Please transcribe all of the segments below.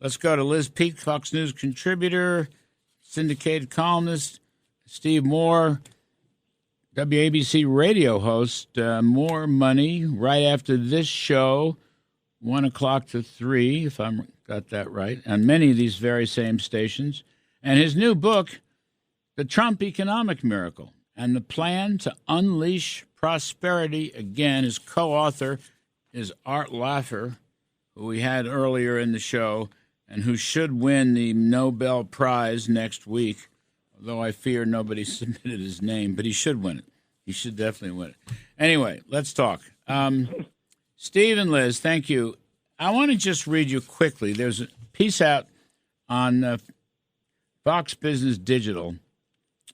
Let's go to Liz Peek, Fox News contributor, syndicated columnist, Steve Moore, WABC radio host. More money right after this show, 1 o'clock to 3, if I got that right, on many of these very same stations. And his new book, The Trump Economic Miracle, and the plan to unleash prosperity. Again, his co-author is Art Laffer, who we had earlier in the show, and who should win the Nobel Prize next week, although I fear nobody submitted his name, but he should win it. He should definitely win it. Anyway, let's talk. Steve and Liz, thank you. I want to just read you quickly. There's a piece out on Fox Business Digital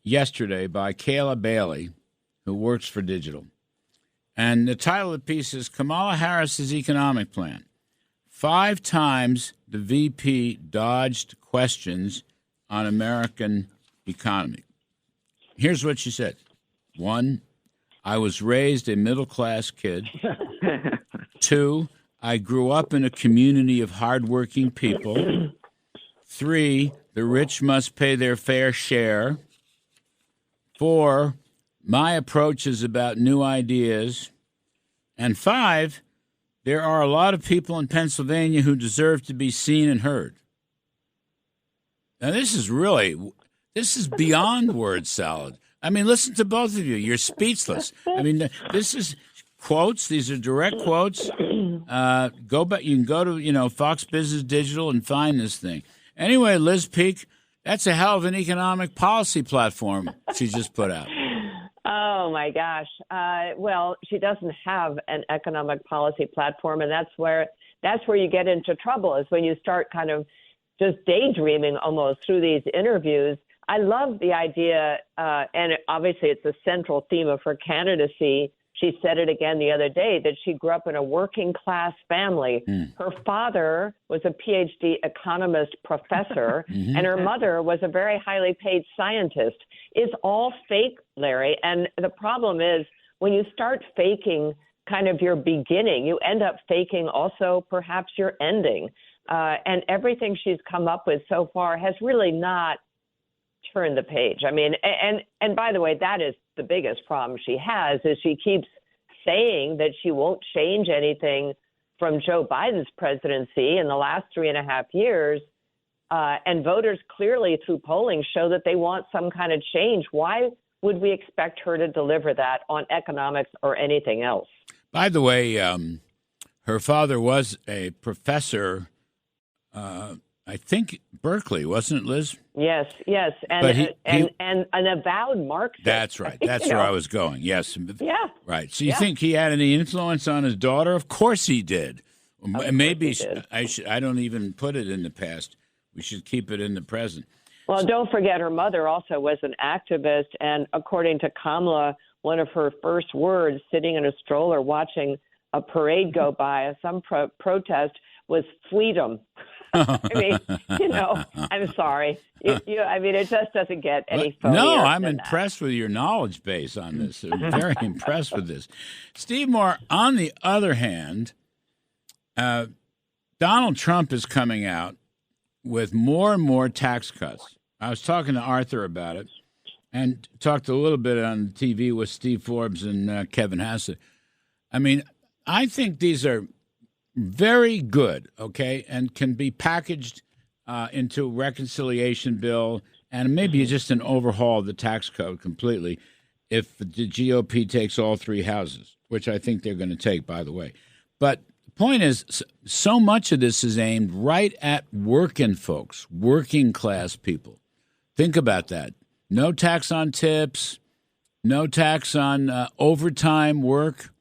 yesterday by Kayla Bailey, who works for Digital. And the title of the piece is Kamala Harris's Economic Plan. 5 times the VP dodged questions on American economy. Here's what she said. 1, I was raised a middle-class kid. 2, I grew up in a community of hardworking people. 3, the rich must pay their fair share. 4, my approach is about new ideas. And 5, there are a lot of people in Pennsylvania who deserve to be seen and heard. Now, this is beyond word salad. I mean, listen to both of you. You're speechless. I mean, this is quotes. These are direct quotes. Go back. You can go to, Fox Business Digital and find this thing. Anyway, Liz Peek, that's a hell of an economic policy platform she just put out. Oh, my gosh. Well, she doesn't have an economic policy platform, and that's where you get into trouble, is when you start kind of just daydreaming almost through these interviews. I love the idea, and obviously it's a central theme of her candidacy. She said it again the other day, that she grew up in a working-class family. Her father was a PhD economist professor, and her mother was a very highly paid scientist. It's all fake, Larry, and the problem is when you start faking kind of your beginning, you end up faking also perhaps your ending. And everything she's come up with so far has really not turned the page. I mean, and by the way, that is the biggest problem she has, is she keeps saying that she won't change anything from Joe Biden's presidency in the last 3.5 years. And voters clearly through polling show that they want some kind of change. Why would we expect her to deliver that on economics or anything else? By the way, her father was a professor, I think Berkeley, wasn't it, Liz? Yes, and and an avowed Marxist. That's right. That's where I was going. Yes. Yeah. Right. So you think he had any influence on his daughter? Of course he did. Maybe I don't even put it in the past. We should keep it in the present. Well, don't forget her mother also was an activist, and according to Kamala, one of her first words sitting in a stroller watching a parade go by, some protest, was freedom. I mean, I'm sorry. I mean, it just doesn't get any funnier. No, I'm impressed with your knowledge base on this. I'm very impressed with this. Steve Moore, on the other hand, Donald Trump is coming out with more and more tax cuts. I was talking to Arthur about it and talked a little bit on TV with Steve Forbes and Kevin Hassett. I mean, I think these are very good, okay, and can be packaged into a reconciliation bill and maybe just an overhaul of the tax code completely if the GOP takes all 3 houses, which I think they're going to take, by the way. But the point is, so much of this is aimed right at working folks, working class people. Think about that. No tax on tips, no tax on overtime work.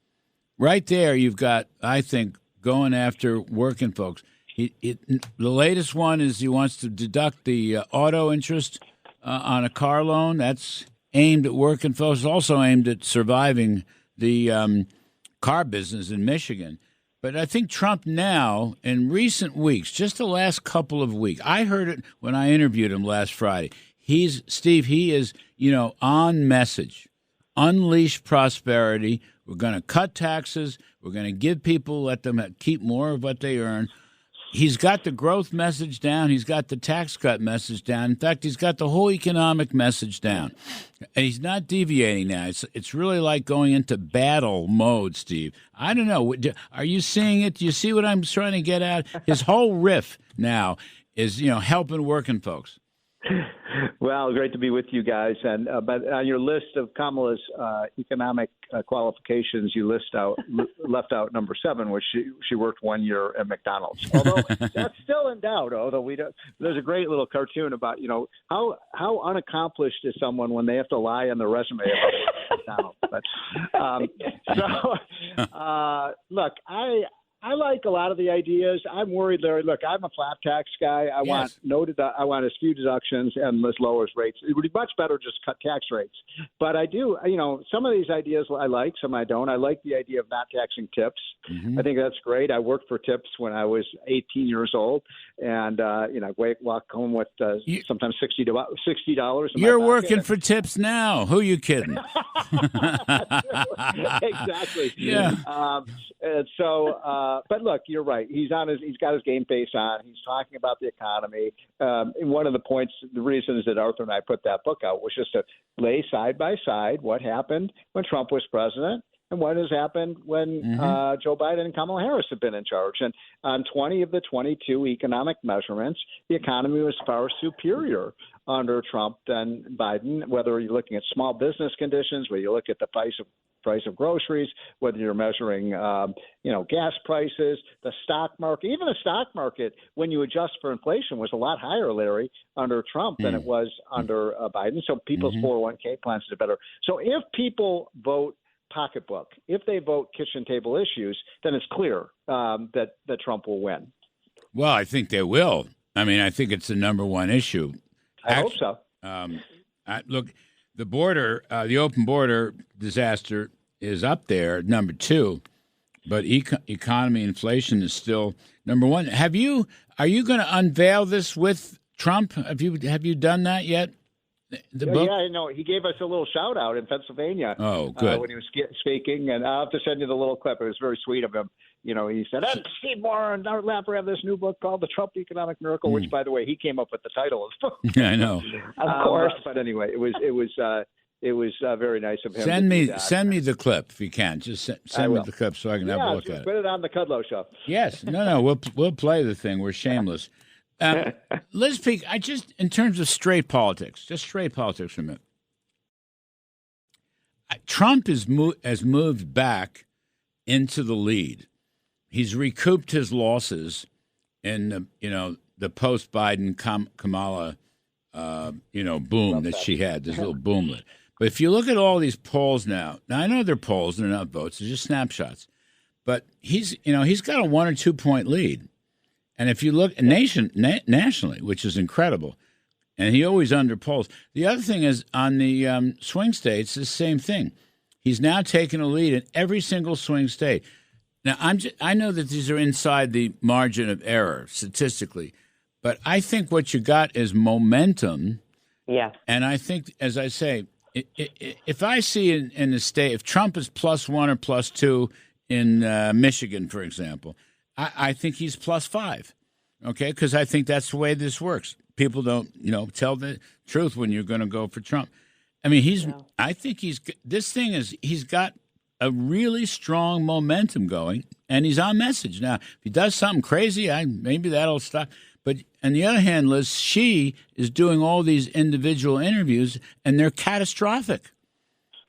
Right there, you've got, I think, going after working folks. The latest one is he wants to deduct the auto interest on a car loan. That's aimed at working folks. It's also aimed at surviving the car business in Michigan. But I think Trump now, in recent weeks, just the last couple of weeks, I heard it when I interviewed him last Friday. He is, on message. Unleash prosperity. We're going to cut taxes. We're going to give people, let them keep more of what they earn. He's got the growth message down. He's got the tax cut message down. In fact, he's got the whole economic message down. And he's not deviating now. It's really like going into battle mode, Steve. I don't know. Are you seeing it? Do you see what I'm trying to get at? His whole riff now is, helping working folks. Well, great to be with you guys. And but on your list of Kamala's economic qualifications, you left out number 7, which she worked 1 year at McDonald's. Although that's still in doubt. Although there's a great little cartoon about how unaccomplished is someone when they have to lie on their resume about McDonald's. But look, I like a lot of the ideas. I'm worried, Larry. Look, I'm a flat tax guy. I want as few deductions and as low as rates. It would be much better just cut tax rates. But I do, some of these ideas I like, some I don't. I like the idea of not taxing tips. Mm-hmm. I think that's great. I worked for tips when I was 18 years old, and walk home with sometimes $60. You're working for tips now. Who are you kidding? Exactly. Yeah. And so. But look, you're right. He's got his game face on. He's talking about the economy. And one of the reasons that Arthur and I put that book out was just to lay side by side what happened when Trump was president and what has happened when Joe Biden and Kamala Harris have been in charge. And on 20 of the 22 economic measurements, the economy was far superior under Trump than Biden, whether you're looking at small business conditions, whether you look at the price of groceries, whether you're measuring, gas prices, the stock market. Even the stock market, when you adjust for inflation, was a lot higher, Larry, under Trump than it was under Biden. So people's 401k plans did better. So if people vote pocketbook, if they vote kitchen table issues, then it's clear that Trump will win. Well, I think they will. I mean, I think it's the number one issue. I hope so. Look, the border, the open border disaster is up there, number 2, but economy inflation is still number 1. Are you going to unveil this with Trump? Have you done that yet? The book? Yeah, I know. He gave us a little shout out in Pennsylvania. Oh, good. When he was speaking, and I'll have to send you the little clip. It was very sweet of him. He said, and Steve Moore and Art Lapper have this new book called The Trump Economic Miracle, which, by the way, he came up with the title of the book. Yeah, I know. Of course. But anyway, it was very nice of him. Send me the clip if you can. Just send me the clip so I can have a look at it. Put it on the Kudlow Show. Yes. No. We'll play the thing. We're shameless. Liz Peek, in terms of straight politics for a minute. Trump has moved back into the lead. He's recouped his losses in the post-Biden Kamala boom that she had, this little boomlet. But if you look at all these polls now I know they're polls, they're not votes, they're just snapshots. But he's got a 1 or 2 point lead. And if you look nationally, which is incredible, and he always underpolls. The other thing is on the swing states, the same thing. He's now taken a lead in every single swing state. Now, I know that these are inside the margin of error statistically, but I think what you got is momentum. Yeah. And I think, as I say, if I see in the state, if Trump is +1 or +2 in Michigan, for example, I think he's +5, okay? Because I think that's the way this works. People don't, tell the truth when you're going to go for Trump. I mean, I think he's got a really strong momentum going, and he's on message. Now, if he does something crazy, maybe that'll stop. But on the other hand, Liz, she is doing all these individual interviews, and they're catastrophic.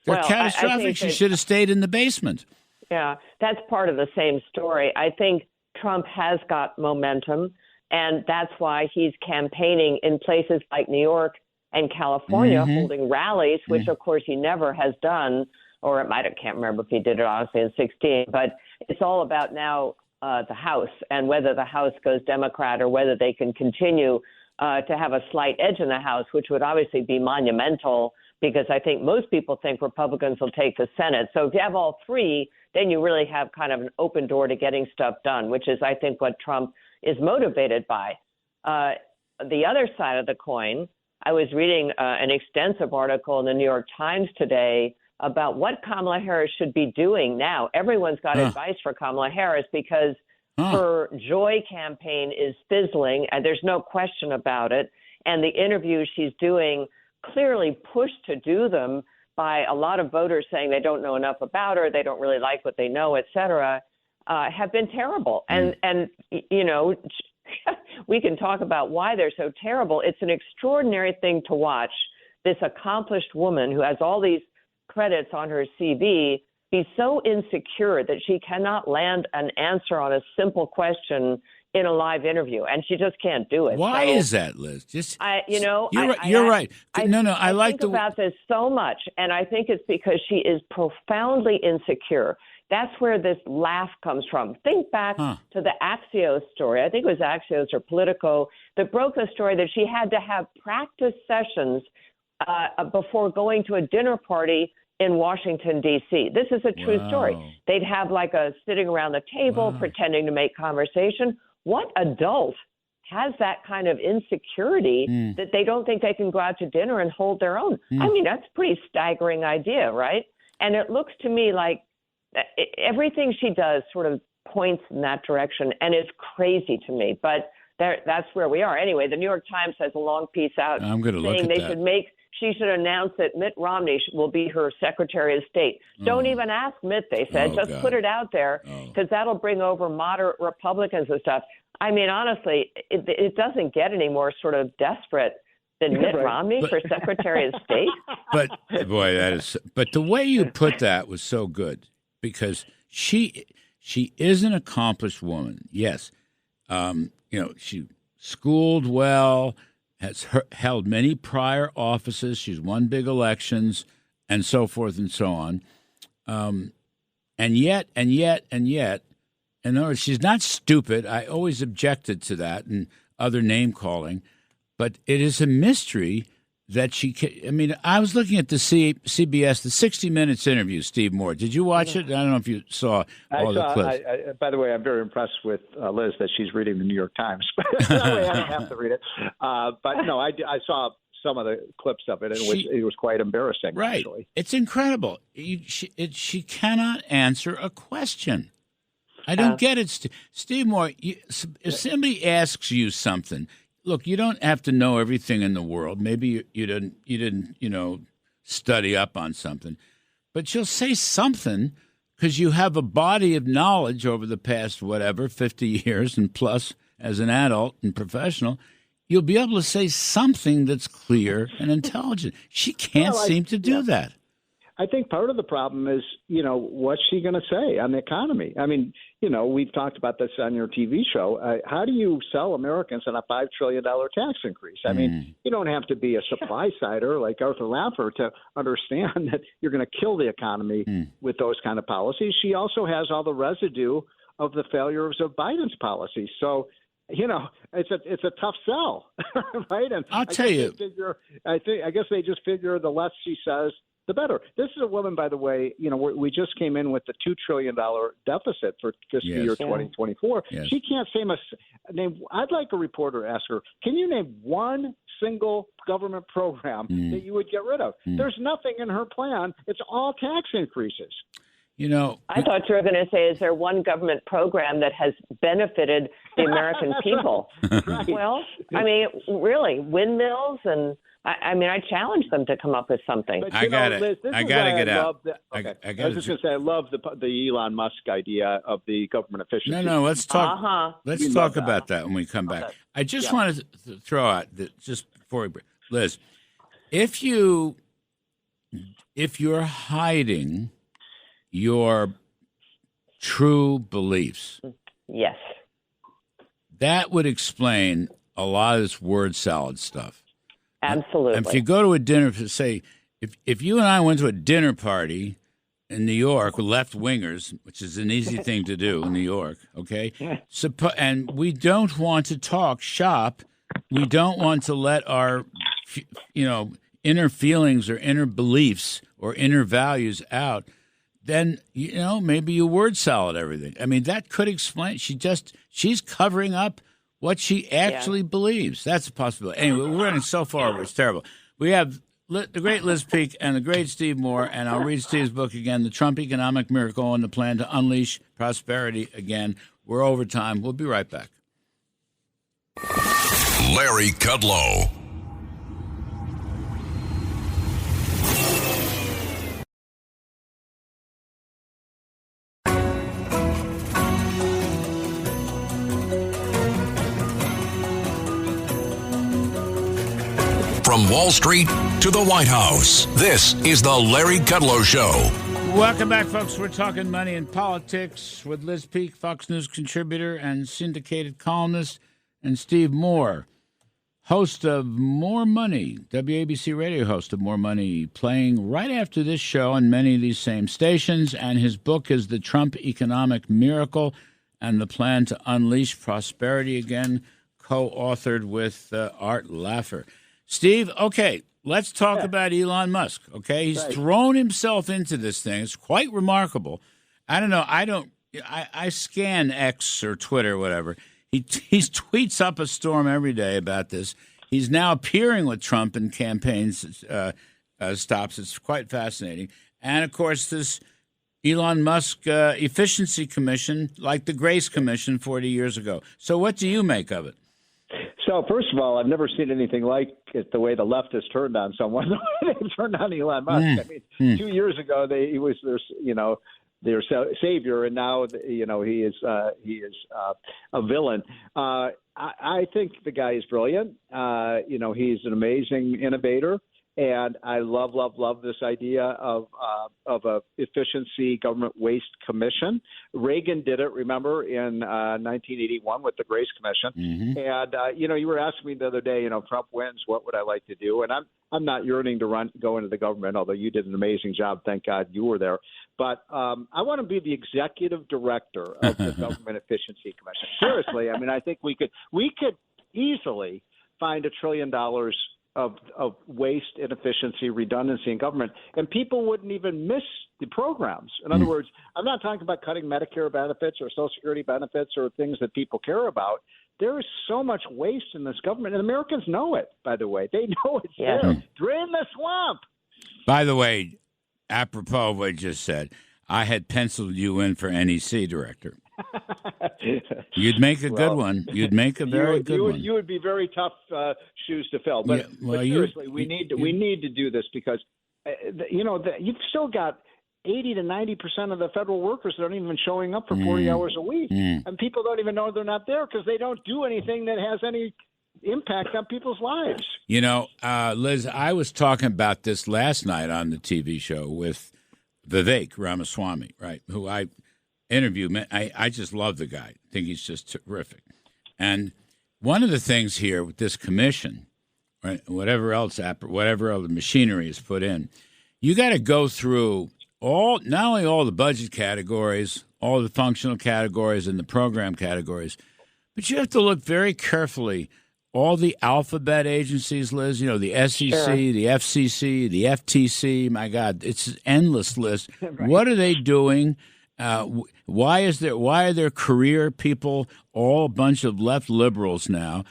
They're catastrophic. She should have stayed in the basement. Yeah, that's part of the same story. I think Trump has got momentum, and that's why he's campaigning in places like New York and California, holding rallies, which, of course, he never has done, or I can't remember if he did it, honestly, in 2016. But it's all about now the House and whether the House goes Democrat or whether they can continue to have a slight edge in the House, which would obviously be monumental because I think most people think Republicans will take the Senate. So if you have all three, then you really have kind of an open door to getting stuff done, which is, I think, what Trump is motivated by. The other side of the coin, I was reading an extensive article in the New York Times today about what Kamala Harris should be doing now. Everyone's got advice for Kamala Harris because Her Joy campaign is fizzling, and there's no question about it. And the interviews she's doing, clearly pushed to do them by a lot of voters saying they don't know enough about her, they don't really like what they know, et cetera, have been terrible. And you know, we can talk about why they're so terrible. It's an extraordinary thing to watch this accomplished woman who has all these credits on her CV be so insecure that she cannot land an answer on a simple question in a live interview, and she just can't do it. Why is that, Liz? You're right. I like think about this so much, and I think it's because she is profoundly insecure. That's where this laugh comes from. Think back to the Axios story. I think it was Axios or Politico that broke the story that she had to have practice sessions before going to a dinner party in Washington, D.C. This is a true story. They'd have like a sitting around the table pretending to make conversation. What adult has that kind of insecurity that they don't think they can go out to dinner and hold their own? I mean, that's a pretty staggering idea, right? And it looks to me like everything she does sort of points in that direction, and it's crazy to me. But that's where we are. Anyway, the New York Times has a long piece out saying she should announce that Mitt Romney will be her Secretary of State. Don't even ask Mitt, they said. Just put it out there because that'll bring over moderate Republicans and stuff. I mean, honestly, it doesn't get any more sort of desperate than Mitt Romney for Secretary of State. But, boy, but the way you put that was so good because she is an accomplished woman. Yes. She schooled well, has held many prior offices. She's won big elections and so forth and so on. And yet, in other words, she's not stupid. I always objected to that and other name calling. But it is a mystery that I was looking at the CBS, the 60 Minutes interview, Steve Moore. Did you watch it? I don't know if you saw all the clips. By the way, I'm very impressed with Liz that she's reading the New York Times. That way I don't have to read it. But no, I saw some of the clips of it, and it was quite embarrassing, right. Actually. It's incredible. She cannot answer a question. I don't get it, Steve Moore. If somebody asks you something, look, you don't have to know everything in the world. Maybe you didn't study up on something, but you'll say something because you have a body of knowledge over the past 50 years and plus as an adult and professional. You'll be able to say something that's clear and intelligent. She can't seem to do that. I think part of the problem is, what's she going to say on the economy? I mean, we've talked about this on your TV show. How do you sell Americans on a $5 trillion tax increase? I mean, you don't have to be a supply sider like Arthur Laffer to understand that you're going to kill the economy with those kind of policies. She also has all the residue of the failures of Biden's policies. So, it's a tough sell, right? And I'll tell you. I guess they just figure the less she says, the better. This is a woman, by the way, we just came in with the $2 trillion deficit for fiscal year 2024. Yes. She can't name. I'd like a reporter ask her, can you name one single government program that you would get rid of? There's nothing in her plan. It's all tax increases. I thought you were going to say, is there one government program that has benefited the American people? Right. Well, I mean, really, windmills and I challenge them to come up with something. But, I got it. Liz, I got to get out. I was just going to say, I love the Elon Musk idea of the government efficiency. No, let's talk. Let's talk about that when we come back. Okay. I just wanted to throw out that just before we, Liz, if you're hiding your true beliefs, yes, that would explain a lot of this word salad stuff. Absolutely. And if you go to a dinner, say, if you and I went to a dinner party in New York with left-wingers, which is an easy thing to do in New York, okay? And we don't want to talk shop. We don't want to let our, inner feelings or inner beliefs or inner values out. Then, maybe you word salad everything. I mean, that could explain. She's covering up what she actually believes. That's a possibility. Anyway, we're running so far over. It's terrible. We have the great Liz Peek and the great Steve Moore, and I'll read Steve's book again, The Trump Economic Miracle and the Plan to Unleash Prosperity Again. We're over time. We'll be right back. Larry Kudlow. From Wall Street to the White House, this is the Larry Kudlow Show. Welcome back, folks. We're talking money and politics with Liz Peek, Fox News contributor and syndicated columnist, and Steve Moore, host of More Money, WABC radio host of More Money, playing right after this show on many of these same stations. And his book is The Trump Economic Miracle and the Plan to Unleash Prosperity Again, co-authored with Art Laffer. Steve, okay, let's talk about Elon Musk, okay? He's thrown himself into this thing. It's quite remarkable. I don't know. I scan X or Twitter or whatever. He tweets up a storm every day about this. He's now appearing with Trump in campaigns stops. It's quite fascinating. And, of course, this Elon Musk Efficiency Commission, like the Grace Commission 40 years ago. So what do you make of it? So, first of all, I've never seen anything like it, the way the left has turned on someone. They've turned on Elon Musk. I mean, 2 years ago, he was their savior, and now he is a villain. I think the guy is brilliant. He's an amazing innovator, and I love this idea of a efficiency government waste commission. Reagan did it, remember, in 1981 with the Grace Commission. And you were asking me the other day, if Trump wins, what would I like to do? And I'm not yearning to go into the government, although you did an amazing job. Thank God you were there. But I want to be the executive director of the Government Efficiency Commission. Seriously, I mean, I think we could easily find $1 trillion of waste, inefficiency, redundancy in government, and people wouldn't even miss the programs. In other words, I'm not talking about cutting Medicare benefits or Social Security benefits or things that people care about. There is so much waste in this government, and Americans know it, by the way. They know it's there. Drain the swamp. By the way, apropos of what you just said, I had penciled you in for NEC director. You'd make a good one. You'd make a very good one. You would be very tough shoes to fill. But, but seriously, we need to do this because, you've still got 80 to 90% of the federal workers that aren't even showing up for 40 hours a week. And people don't even know they're not there because they don't do anything that has any impact on people's lives. Liz, I was talking about this last night on the TV show with Vivek Ramaswamy, right, who I interviewed. I just love the guy. I think he's just terrific. And one of the things here with this commission, right, whatever else the machinery is put in, you got to go through not only all the budget categories, all the functional categories and the program categories, but you have to look very carefully all the alphabet agencies, Liz, the SEC, the FCC, the FTC. My God, it's an endless list. Right. What are they doing? Why are there career people all a bunch of left liberals now?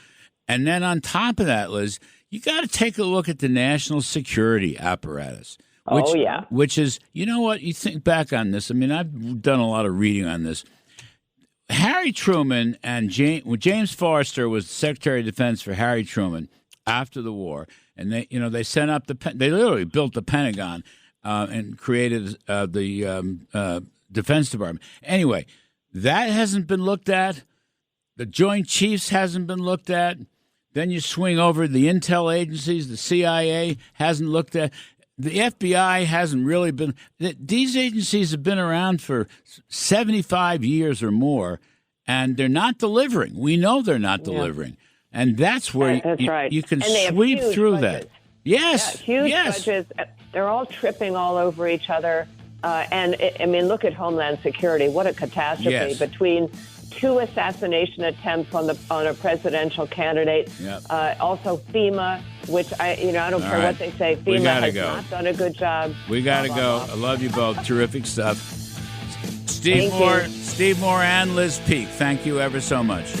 And then on top of that, Liz, you got to take a look at the national security apparatus. Which is, what, you think back on this. I mean, I've done a lot of reading on this. Harry Truman and James Forrester was the Secretary of Defense for Harry Truman after the war, and they sent up they literally built the Pentagon and created the Defense Department. Anyway, that hasn't been looked at. The Joint Chiefs hasn't been looked at. Then you swing over the intel agencies. The CIA hasn't looked at. The FBI hasn't really been. These agencies have been around for 75 years or more, and they're not delivering. We know they're not delivering. And that's where you can sweep through budgets. That. Yes. Huge budgets. They're all tripping all over each other. Look at Homeland Security. What a catastrophe between two assassination attempts on a presidential candidate. Also FEMA, which I don't care what they say. FEMA has not done a good job. We got to go. I love you both. Terrific stuff. Steve Moore and Liz Peek, thank you ever so much.